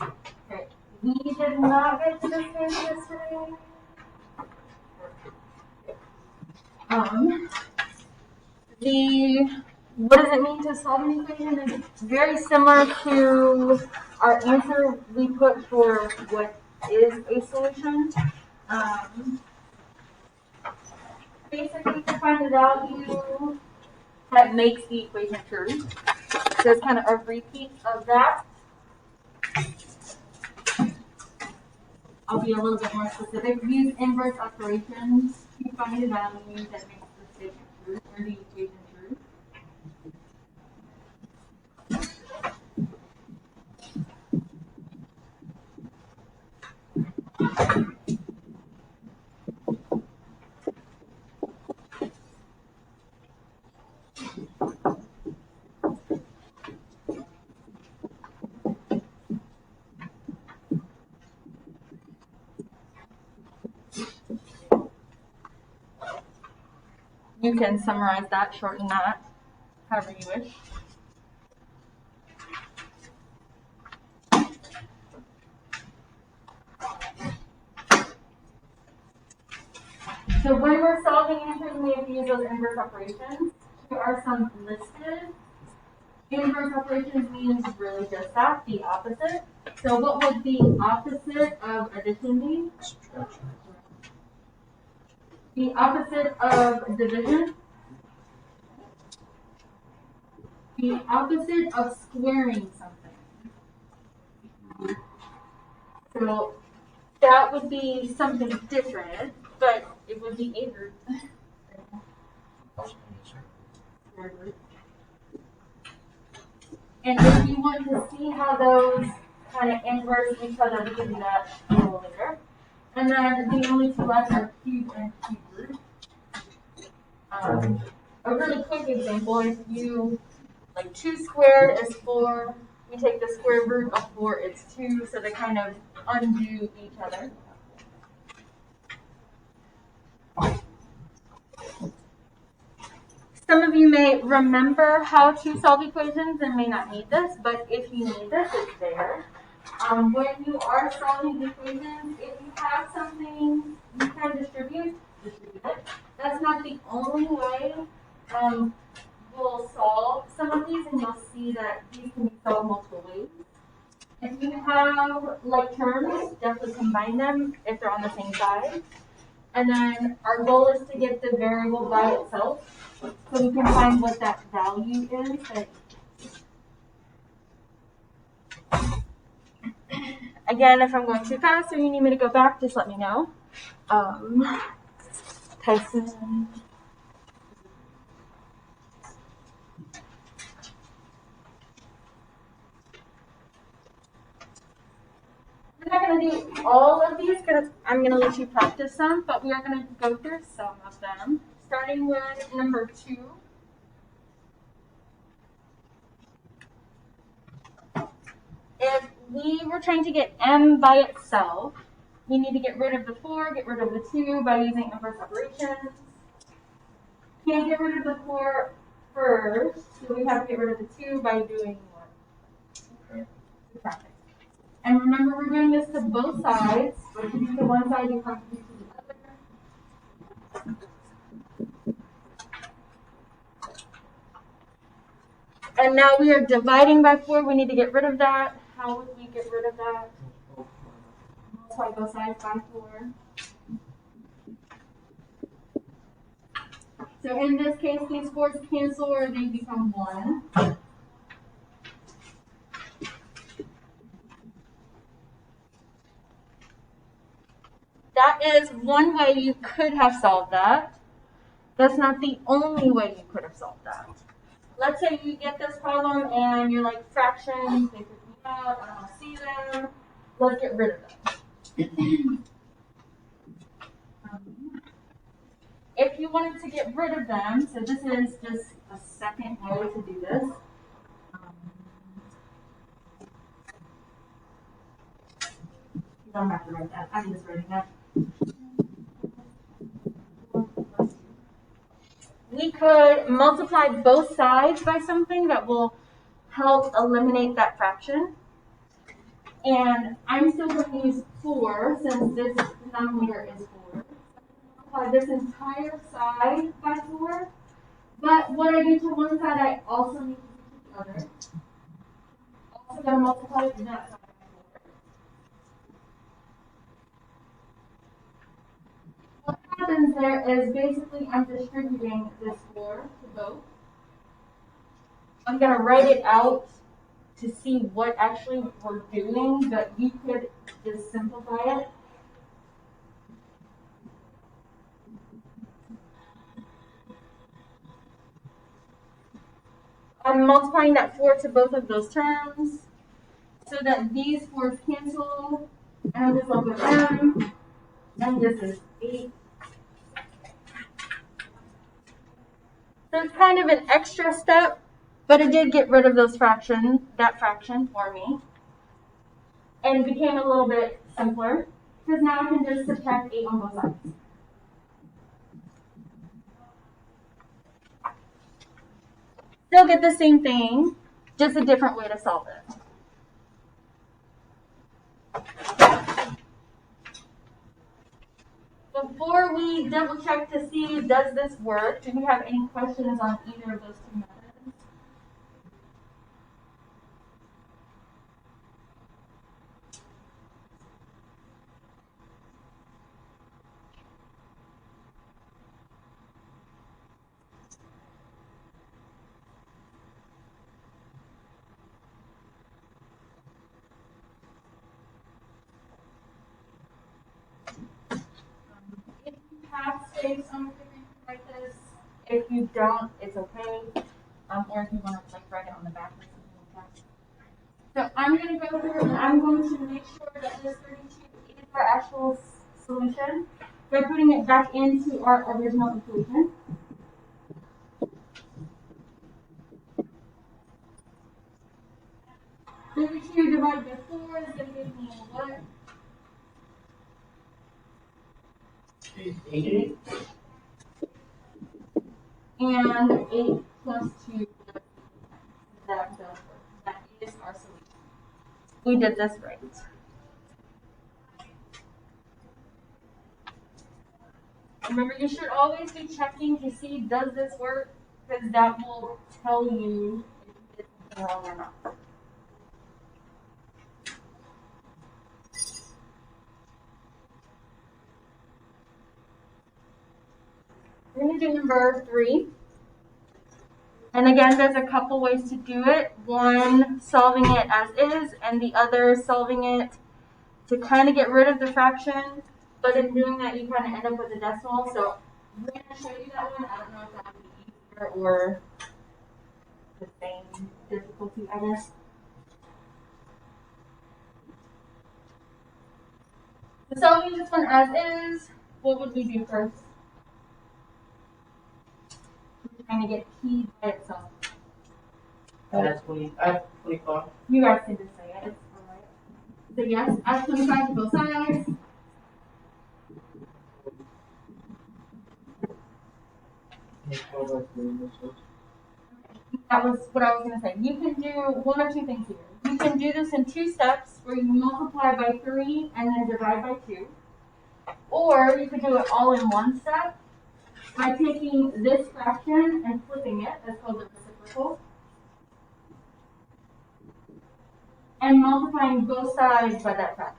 Okay. We did not get to this page yesterday. What does it mean to solve an equation is very similar to our answer we put for what is a solution. Basically, to find the value that makes the equation true. So it's kind of a repeat of that. I'll be a little bit more specific. Use inverse operations to find the value that makes the statement true or the equation true. You can summarize that, shorten that, however you wish. So when we're solving answers, we have to use those inverse operations. Here are some listed. Inverse operations means really just that, the opposite. So what would the opposite of addition be? Subtraction. The opposite of division? The opposite of squaring something. So that would be something different, but it would be a root. Square root. And if you want to see how those kind of inverse each other, we can do that a little later. And then the only two left are cube and cube root. A really quick example, if you, like 2 squared is 4, you take the square root of 4, it's 2, so they kind of undo each other. Some of you may remember how to solve equations and may not need this, but if you need this, it's there. When you are solving equations, if you have something you can distribute it. That's not the only way we'll solve some of these, and you'll see that these can be solved multiple ways. If you have like terms, definitely combine them if they're on the same side. And then our goal is to get the variable by itself, so we can find what that value is. Again, if I'm going too fast or you need me to go back, just let me know. Tyson. We're not going to do all of these because I'm going to let you practice some, but we are going to go through some of them, starting with number 2. If we were trying to get m by itself, we need to get rid of the 4, get rid of the 2 by using inverse operations. Can't get rid of the 4 first, so we have to get rid of the 2 by doing what? Subtraction. And remember, we're doing this to both sides. But if you do to one side, you have to do to the other. And now we are dividing by 4. We need to get rid of that. How would we get rid of that? Multiply both sides by 4. So in this case, these 4's cancel or they become 1. That is one way you could have solved that. That's not the only way you could have solved that. Let's say you get this problem and you're like, fractions, they freak me out, I don't want to see them. Let's get rid of them. If you wanted to get rid of them, so this is just a second way to do this. You don't have to write that. I'm just writing that. We could multiply both sides by something that will help eliminate that fraction. And I'm still going to use 4 since this denominator is 4. Multiply this entire side by 4. But what I do to one side, I also need to do to the other. Also going to multiply that side by 4. What happens there is basically I'm distributing this 4 to both. I'm going to write it out to see what actually we're doing, but you could just simplify it. I'm multiplying that 4 to both of those terms so that these 4's cancel, and this will go down, and this is 8. So it's kind of an extra step, but it did get rid of that fraction for me. And it became a little bit simpler, because now I can just subtract 8 on both sides. Still get the same thing, just a different way to solve it. Before we double check to see does this work, do we have any questions on either of those two methods? If you have space on the paper, you can write this. If you don't, it's okay. Or if you want to write it on the back or something like that. So I'm going to go through and I'm going to make sure that this 32 is our actual solution by putting it back into our original equation. $32 divided by 4 is going to give me what? 8. And 8 plus 2 that is our solution. We did this right. Remember, you should always be checking to see does this work, because that will tell you if it's wrong or not. We're going to do number 3. And again, there's a couple ways to do it. One, solving it as is, and the other, solving it to kind of get rid of the fraction. But in doing that, you kind of end up with a decimal. So I'm going to show you that one. I don't know if that would be easier or the same difficulty, I guess. So solving this one as is, what would we do first? We're trying to get p by itself. That's 25. You guys can just say it. It's all right. So yes, add 25 to both sides. That was what I was going to say. You can do one or two things here. You can do this in 2 steps where you multiply by 3 and then divide by 2. Or you could do it all in one step by taking this fraction and flipping it. That's called the reciprocal. And multiplying both sides by that fraction.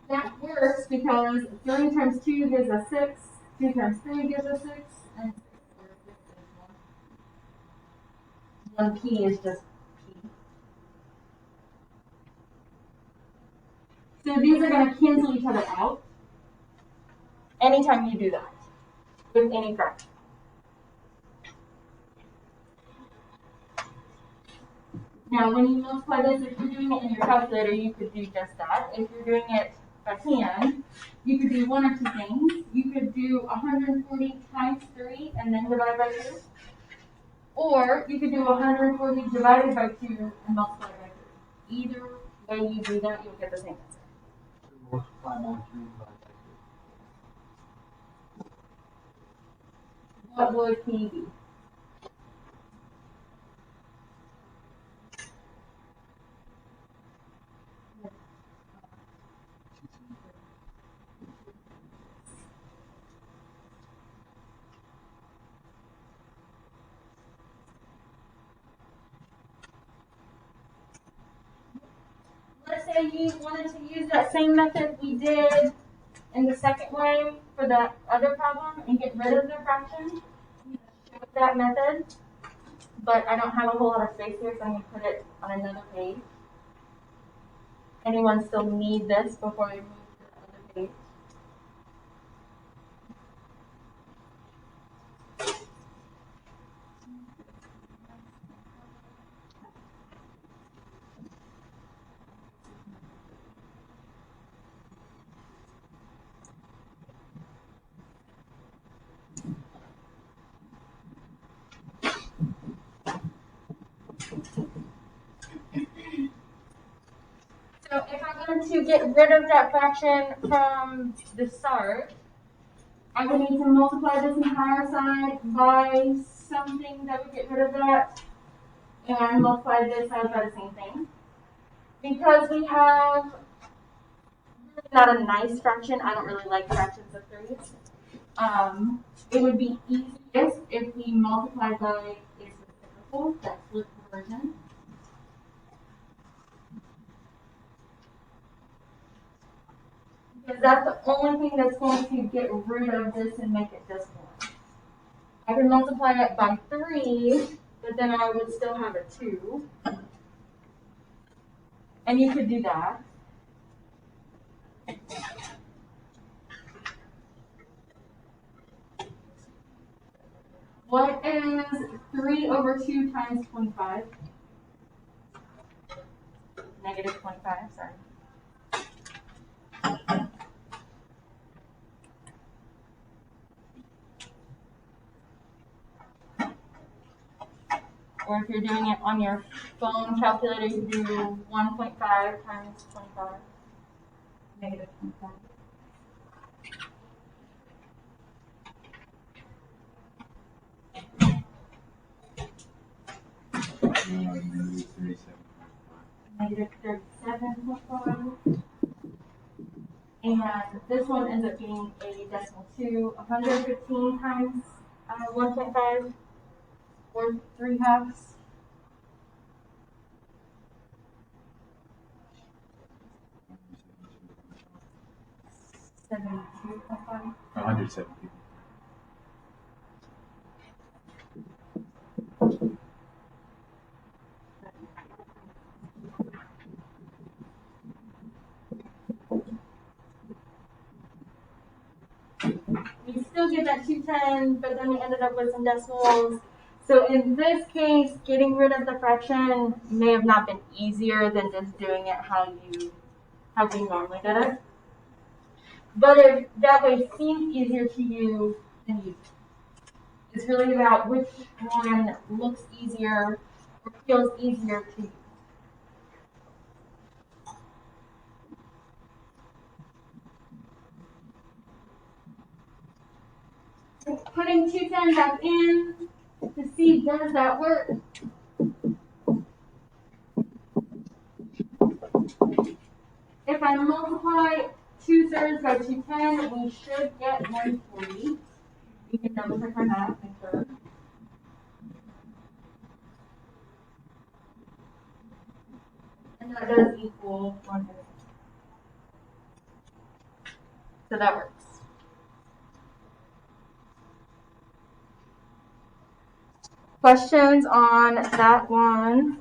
That works because 3 times 2 gives us 6, 2 times 3 gives us 6, and 6 is 1. 1p is just p. So these are going to cancel each other out anytime you do that with any fraction. Now, when you multiply this, if you're doing it in your calculator, you could do just that. If you're doing it by hand, you could do one or two things. You could do 140 times 3 and then divide by 2. Or you could do 140 divided by 2 and multiply by 3. Either way you do that, you'll get the same answer. Multiply by 3 divided by 2. What would p be? say you wanted to use that same method we did in the second way for the other problem and get rid of the fraction, show that method, but I don't have a whole lot of space here, so I'm going to put it on another page. Anyone still need this before we move to the other page? So if I'm going to get rid of that fraction from the start, I would need to multiply this entire side by something that would get rid of that, and multiply this side by the same thing. Because we have really not a nice fraction, I don't really like fractions of 3. It would be easiest if we multiply by its reciprocal, that flip version. Because that's the only thing that's going to get rid of this and make it this one. I can multiply it by 3, but then I would still have a 2. And you could do that. What is 3 over 2 times 25? Negative 25, sorry. Or if you're doing it on your phone calculator, you do 1.5 times 25. Negative 25. Negative 37.5. And this one ends up being a decimal 2, 115 times 1.5, or 3 halves. 72.5. 170. We still get that 210, but then we ended up with some decimals. So in this case, getting rid of the fraction may have not been easier than just doing it how we normally did it. But if that way seems easier to you, then use it. It's really about which one looks easier or feels easier to you. Putting 210 back in to see does that work. If I multiply 2/3 by 210, we should get 140. You can double check my math, make sure. And that does equal 150. So that works. Questions on that one?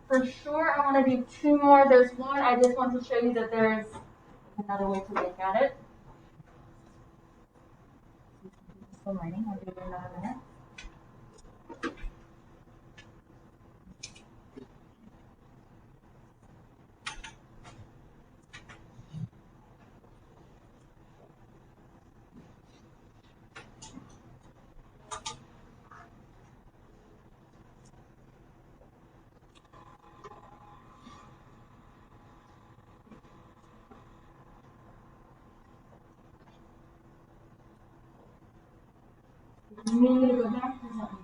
For sure, I want to do 2 more. There's one, I just want to show you that there's another way to look at it. Still writing, I'll give it another minute. You need me to go back or something?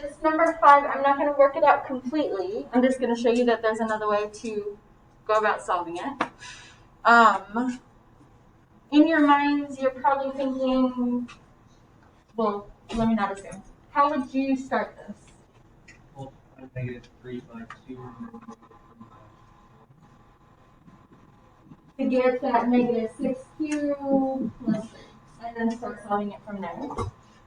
this number 5, I'm not going to work it out completely. I'm just going to show you that there's another way to go about solving it. In your minds, you're probably thinking, well, let me not assume. How would you start this? Multiply negative 3 by 2 To get that negative 6 cubed plus 6, and then start solving it from there.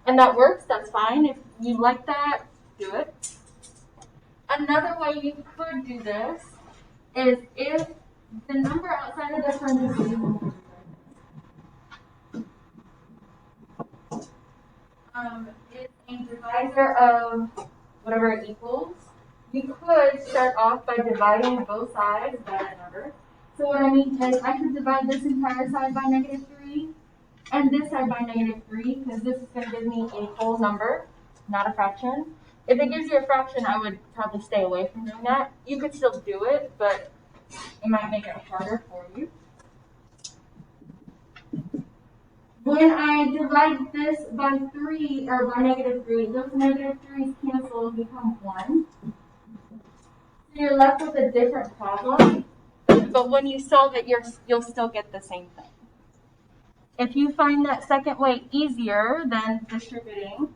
And that works, that's fine. If you like that, do it. Another way you could do this is if the number outside of this parentheses is a divisor of whatever it equals, you could start off by dividing both sides by that number. So what I mean is I could divide this entire side by negative 3 and this side by negative 3 because this is going to give me a whole number, not a fraction. If it gives you a fraction, I would probably stay away from doing that. You could still do it, but it might make it harder for you. When I divide this by 3, or by negative 3, those negative 3's cancel and become 1. So you're left with a different problem, but when you solve it, you'll still get the same thing. If you find that second way easier than distributing,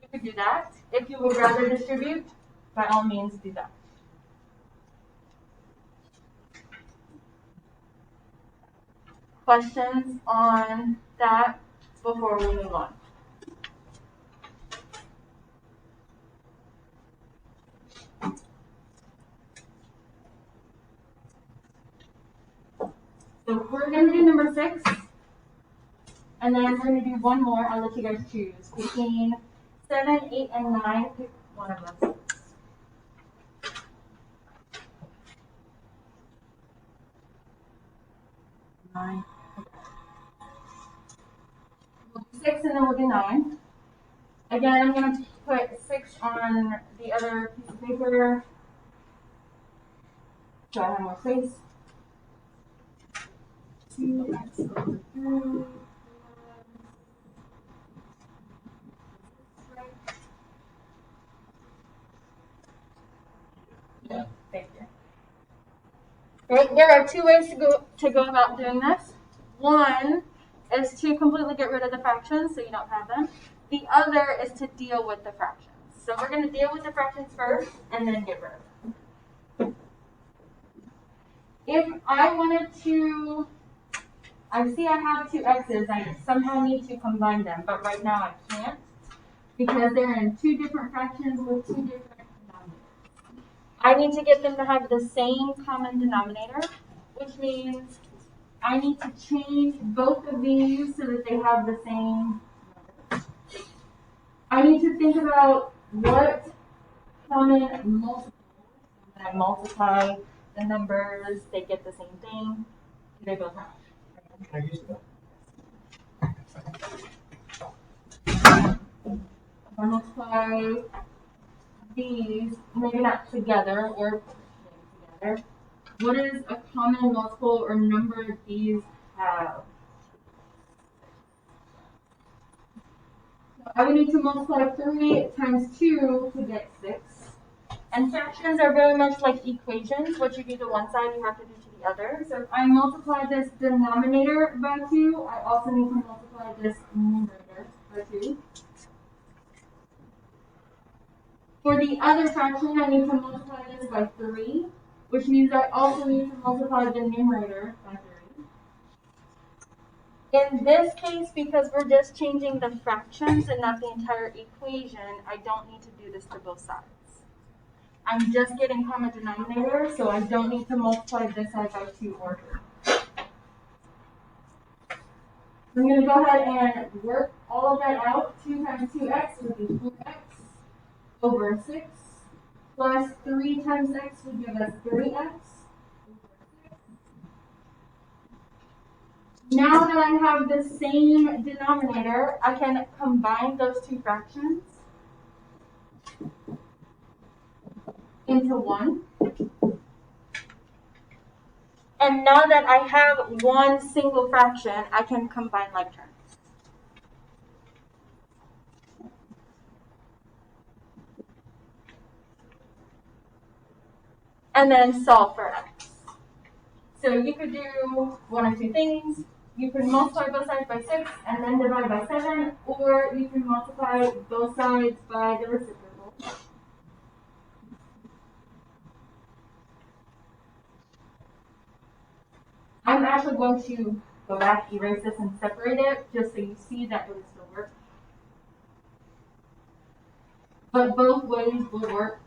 you could do that. If you would rather distribute, by all means do that. Questions on that before we move on? So we're going to do number 6, and then we're going to do one more. I'll let you guys choose between 7, 8, and 9. Pick one of them. 9. We'll do 6 and then we'll do 9. Again, I'm going to put 6 on the other piece of paper so I have more space. 2x over 3. Yeah. Thank you. Okay, there are 2 ways to go about doing this. One is to completely get rid of the fractions so you don't have them. The other is to deal with the fractions. So we're going to deal with the fractions first and then get rid of them. If I wanted to, I see I have 2 x's, I somehow need to combine them, but right now I can't because they're in 2 different fractions with 2 different denominators. I need to get them to have the same common denominator, which means I need to change both of these so that they have the same number. I need to think about what common multiple, when I multiply the numbers, they get the same thing. Do they both have? Can I use that? If I multiply these, maybe not together, or maybe together, what is a common multiple or number these have? So I would need to multiply 3 times 2 to get 6. And fractions are very much like equations. What you do to one side, you have to do to the other. So if I multiply this denominator by 2, I also need to multiply this numerator by 2. For the other fraction, I need to multiply this by 3, which means I also need to multiply the numerator by 3. In this case, because we're just changing the fractions and not the entire equation, I don't need to do this to both sides. I'm just getting common denominator, so I don't need to multiply this side by 2 or 3. I'm going to go ahead and work all of that out. 2 times 2x would be 4x over 6, plus 3 times x would give us 3x over 6. Now that I have the same denominator, I can combine those 2 fractions into one. And now that I have one single fraction, I can combine like terms. and then solve for x. So you could do one of two things. You can multiply both sides by 6 and then divide by 7, or you can multiply both sides by the reciprocal. I'm actually going to go back, erase this, and separate it, just so you see that it would still work. But both ways will work.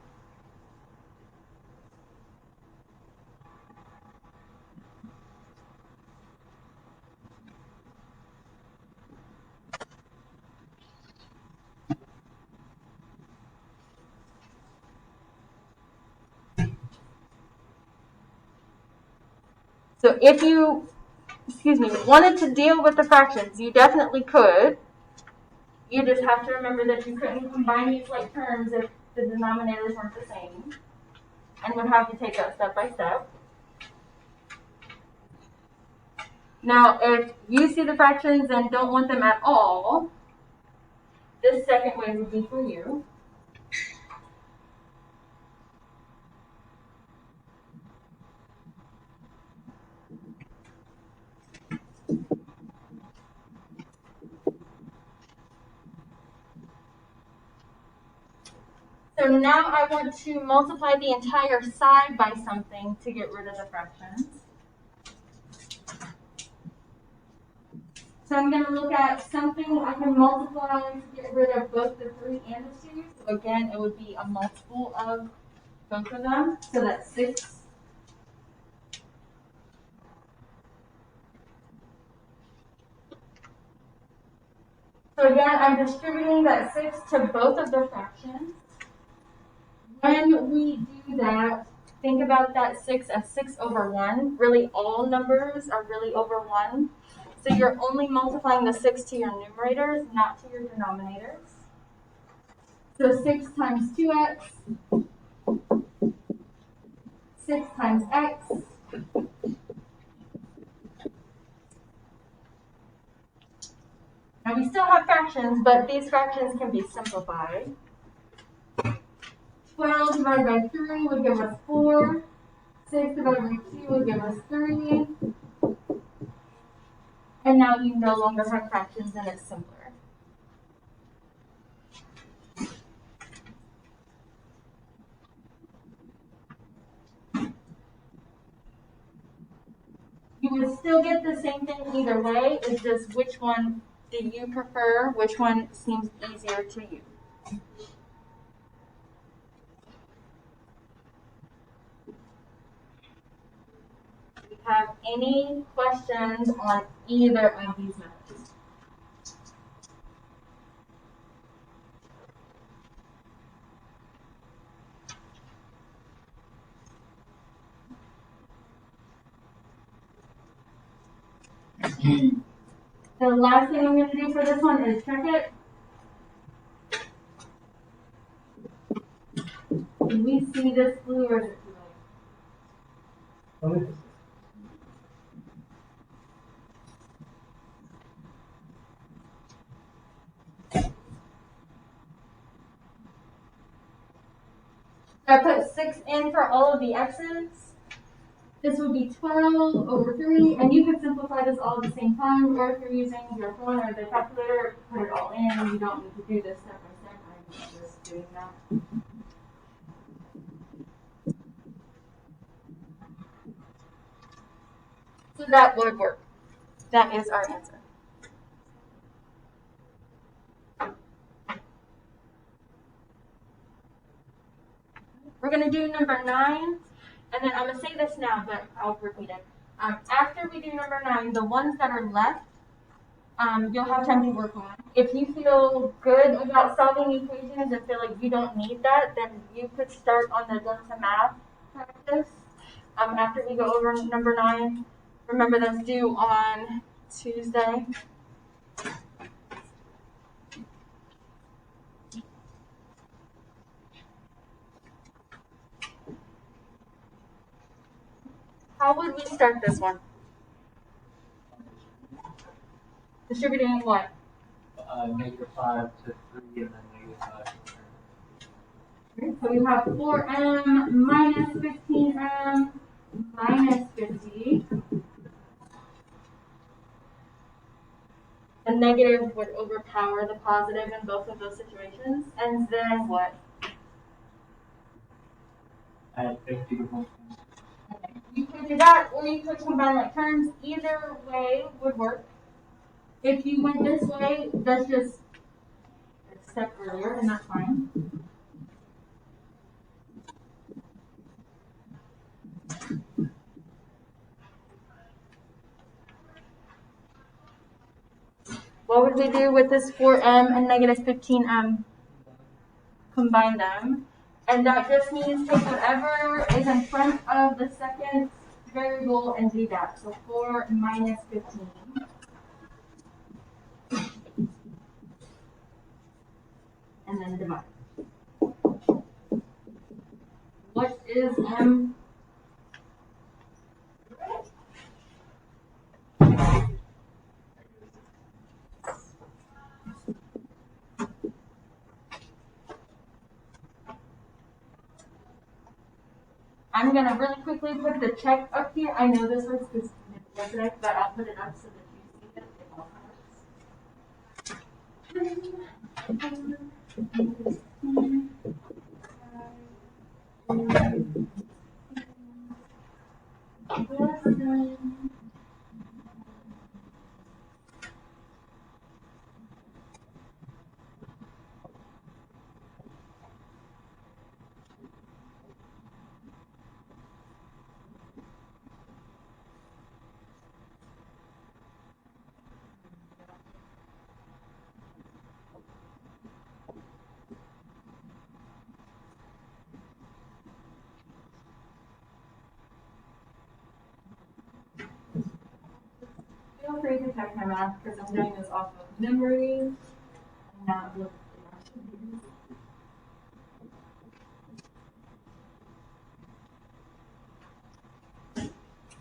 So if you, wanted to deal with the fractions, you definitely could. You just have to remember that you couldn't combine these like terms if the denominators weren't the same, and would have to take that step by step. Now, if you see the fractions and don't want them at all, this second way would be for you. So now I want to multiply the entire side by something to get rid of the fractions. So I'm going to look at something I can multiply to get rid of both the 3 and the 2. So again, it would be a multiple of both of them. So that's 6. So again, I'm distributing that 6 to both of the fractions. When we do that, think about that 6 as 6 over 1. Really, all numbers are really over 1. So you're only multiplying the 6 to your numerators, not to your denominators. So 6 times 2x, 6 times x, now we still have fractions, but these fractions can be simplified. 12 divided by 3 would give us 4. 6 divided by 2 would give us 3. And now you no longer have fractions and it's simpler. You would still get the same thing either way. It's just which one do you prefer? Which one seems easier to you? Do you have any questions on either of these methods? The last thing I'm going to do for this one is check it. Can we see this blue or is it too late? I put 6 in for all of the x's. This would be 12 over 3, and you could simplify this all at the same time, or if you're using your phone or the calculator, put it all in. You don't need to do this step by step. I'm just doing that. So that would work. That is our answer. We're going to do number 9, and then I'm going to say this now, but I'll repeat it. After we do number 9, the ones that are left, you'll have time to work on. If you feel good about solving equations and feel like you don't need that, then you could start on the delta math practice after we go over number 9. Remember, that's due on Tuesday. How would we start this one? Distributing what? -5 to 3 and then -5 to 3. Okay, so we have 4m minus 15m minus 50. The negative would overpower the positive in both of those situations. And then what? Add 50 to both. Okay. You could do that, or you could combine like terms. Either way would work. If you went this way, that's just a step earlier, and that's fine. What would we do with this 4m and negative 15m? Combine them. And that just means take whatever is in front of the second variable and do that. So 4 minus 15. And then divide. What is m? I'm going to really quickly put the check up here. I know this was yesterday, but I'll put it up so that you see it. Feel free to check my math because I'm doing this off of memory and not with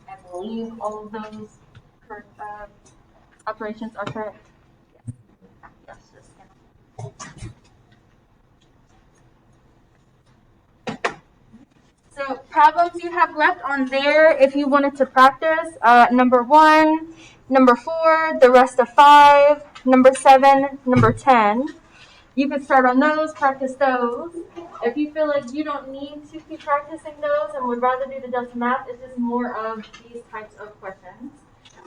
I believe all of those operations are correct. Yes. So problems you have left on there if you wanted to practice, number 1, number 4, the rest of 5, number 7, number 10. You could start on those, practice those. If you feel like you don't need to keep practicing those and would rather do the Delta Math, it's just more of these types of questions.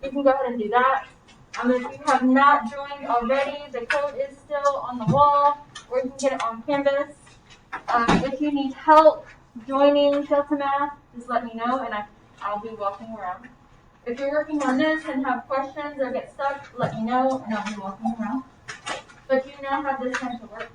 You can go ahead and do that. If you have not joined already, the code is still on the wall, or you can get it on Canvas. If you need help joining Delta Math, just let me know and I'll be walking around. If you're working on this and have questions or get stuck, let me know and I'll be walking around. But you now have this time to work.